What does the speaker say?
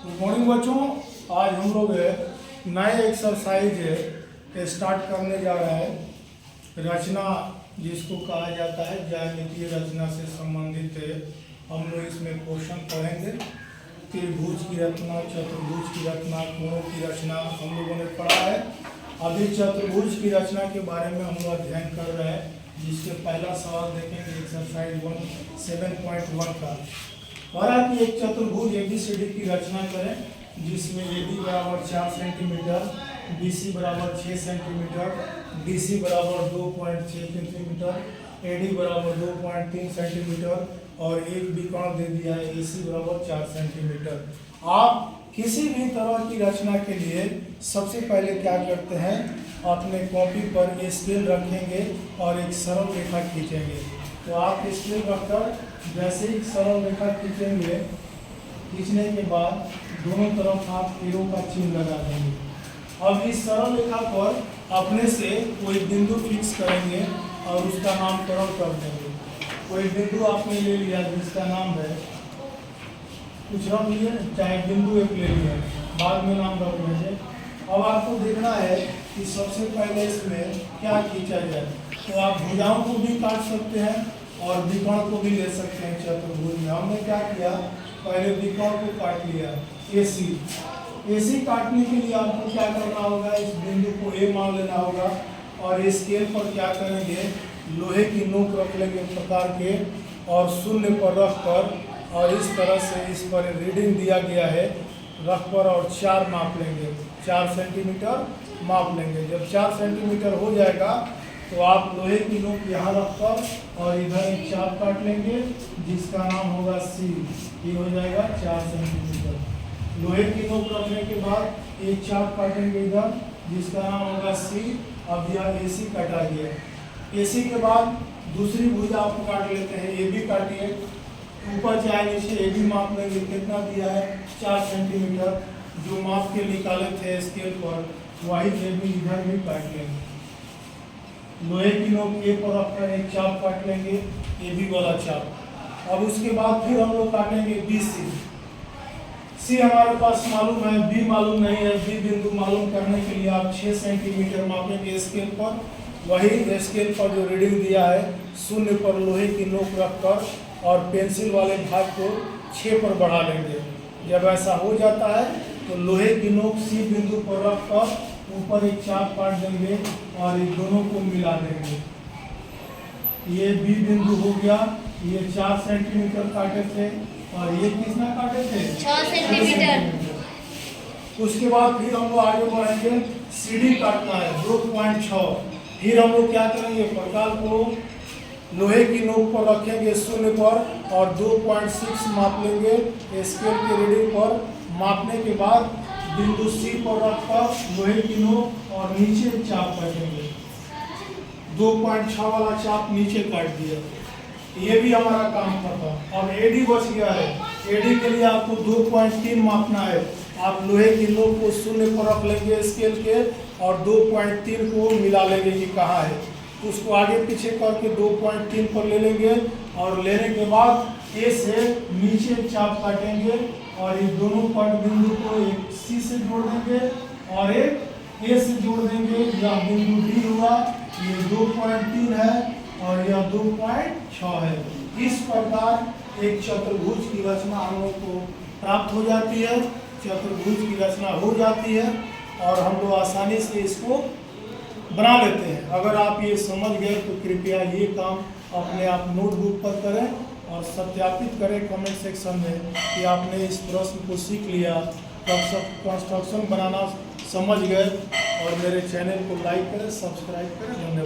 Good morning बच्चों। आज हम लोग नए एक्सरसाइज स्टार्ट करने जा रहे हैं। रचना जिसको कहा जाता है ज्यामितीय रचना से संबंधित हम लोग इसमें क्वेश्चन पढ़ेंगे। त्रिभुज की रचना, चतुर्भुज की रचना, कोणों की रचना हम लोगों ने पढ़ा है। अभी चतुर्भुज की रचना के बारे में हम लोग अध्ययन कर रहे हैं, जिसके पहला सवाल देखेंगे एक्सरसाइज 7.1 का। हमारा कि एक चतुर्भुज ABCD की रचना करें, जिसमें AB बराबर 4 सेंटीमीटर, BC बराबर 6 सेंटीमीटर, DC बराबर 2.6 सेंटीमीटर, AD बराबर 2.3 सेंटीमीटर और एक विकर्ण दे दिया है AC बराबर 4 सेंटीमीटर। आप किसी भी तरह की रचना के लिए सबसे पहले क्या करते हैं, अपने कॉपी पर स्केल रखेंगे और एक सरल रेखा खींचेंगे। तो आप स्केल रखकर जैसे ही सरल रेखा खींचेंगे, खींचने के बाद दोनों तरफ आप तीरों का चिन्ह लगा देंगे। अब इस सरल रेखा पर अपने से कोई बिंदु फिक्स करेंगे और उसका नामकरण कर देंगे। कोई बिंदु आपने ले लिया जिसका नाम है, कुछ रख लिए, चाहे बिंदु एक ले लिया, बाद में नाम रख लेंगे। अब आपको देखना है कि सबसे पहले इसमें क्या खींचा जाए। तो आप भुजाओं को भी काट सकते हैं और विकर्ण को भी ले सकते हैं। चतुर्भुज में हमने क्या किया, पहले विकर्ण को काट लिया AC काटने के लिए आपको क्या करना होगा, इस बिंदु को A मान लेना होगा और स्केल पर क्या करेंगे, लोहे की नोक रख लेंगे प्रकार के और शून्य पर रख कर और इस तरह से इस पर रीडिंग दिया गया है रख पर और 4 माप लेंगे, 4 सेंटीमीटर माप लेंगे। जब 4 सेंटीमीटर हो जाएगा तो आप लोहे की नोक यहाँ रखकर और इधर एक चाप काट लेंगे जिसका नाम होगा C। ये हो जाएगा 4 सेंटीमीटर। लोहे की नोक रखने के बाद एक चाप काटेंगे इधर जिसका नाम होगा C। अब यह AC काटा गया। AC के बाद दूसरी भुजा आपको काट लेते हैं, AB काटिए, ऊपर चाहे नीचे AB माप लेंगे। कितना दिया है, 4 सेंटीमीटर। जो माप के निकाले थे स्केल पर वही AB इधर भी काट लेंगे। लोहे की नोक A पर रखकर एक चाप काट लेंगे, AB वाला चाप। अब उसके बाद फिर हम लोग काटेंगे BC। C हमारे पास मालूम है, B मालूम नहीं है। B बिंदु मालूम करने के लिए आप 6 सेंटीमीटर मापेंगे स्केल पर। वही स्केल पर जो रीडिंग दिया है शून्य पर लोहे की नोक रखकर और पेंसिल वाले भाग को 6 पर बढ़ा लेंगे। जब ऐसा हो जाता है तो लोहे की नोक C बिंदु पर रखकर ऊपर एक चाप काट देंगे और इन दोनों को मिला देंगे। ये B बिंदु हो गया। ये 4 सेंटीमीटर काटे थे और ये कितना काटे थे, 6 सेंटीमीटर। उसके बाद फिर हम लोग आगे बढ़ेंगे, CD काटना है 2.6। फिर हम लोग क्या करेंगे, प्रकार को लोहे की नोक पर रखेंगे शून्य पर और 2.6 माप लेंगे स्केल के रीडिंग पर। मापने के बाद बिंदु C पर रखकर लोहे की नोक और नीचे चाप काटेंगे। 2.6 वाला चाप नीचे काट दिया। ये भी हमारा काम करता। अब AD बच गया है। AD के लिए आपको 2.3 मापना है। आप लोहे की नोक को शून्य पर रख लेंगे स्केल के और 2.3 को मिला लेंगे कि कहाँ है। उसको आगे पीछे करके 2.3 पर ले लेंगे और लेने के बाद A से नीचे चाप काटेंगे और ये दोनों पॉइंट बिंदु को एक C से जोड़ देंगे और एक A से जोड़ देंगे। यह बिंदु D हुआ, ये 2.3 है और यह 2.6 है। इस प्रकार एक चतुर्भुज की रचना हम लोग को प्राप्त हो जाती है। चतुर्भुज की रचना हो जाती है और हम लोग आसानी से इसको बना लेते हैं। अगर आप ये समझ गए तो कृपया ये काम अपने आप नोटबुक पर करें और सत्यापित करें कमेंट सेक्शन में कि आपने इस प्रश्न को सीख लिया, कंस्ट्रक्शन बनाना समझ गए। और मेरे चैनल को लाइक करें, सब्सक्राइब करें। धन्यवाद।